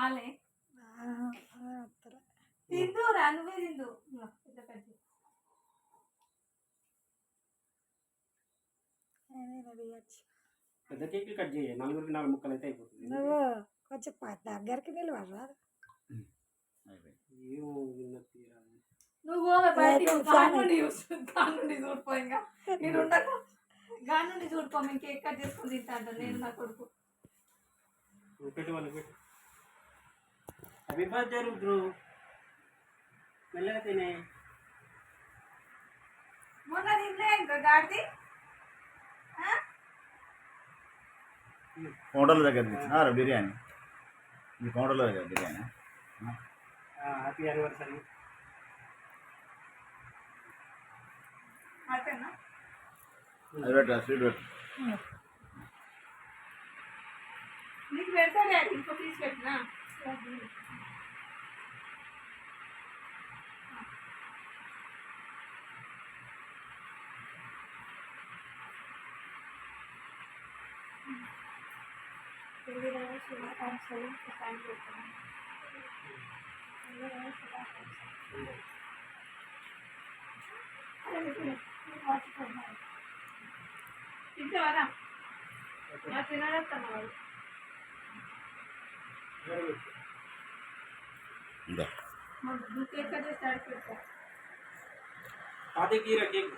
కాలే తిందు రా నువ్వే తిందు పెద్ద కేక్ కట్ చేయి, 4 ముక్కలు అయితే అయిపోతుంది. నువ్వు కొంచెం దగ్గరికి నిలవరా? నువ్వు గానుండి చూడిపో, ఇంకా నేను ఉండకు. గానుండి చూడిపో, మేము కేక్ కట్ చేసుకుని తింటా నేను నా కొడుకు. పెట్టు వాళ్ళు పెట్టు. హ్యాపీ బర్త్డే రుద్రు, మెల్లగా తినే. మొన్న తినలే ఇంకా గాడిది కౌంటర్ల దగ్గర తెచ్చినారా బిర్యానీ? మీ కౌంటర్ల దగ్గర బిర్యానీ. Happy anniversary. అది పెట్టా, స్వీట్ పెట్టు. నీకు పెడతా డాడీ, ఇంకో పీస్ పెట్టినా. తింటావారా? తినడేస్తాను వాళ్ళు. కేక్ కట్ చేసి పెడతా. కేక్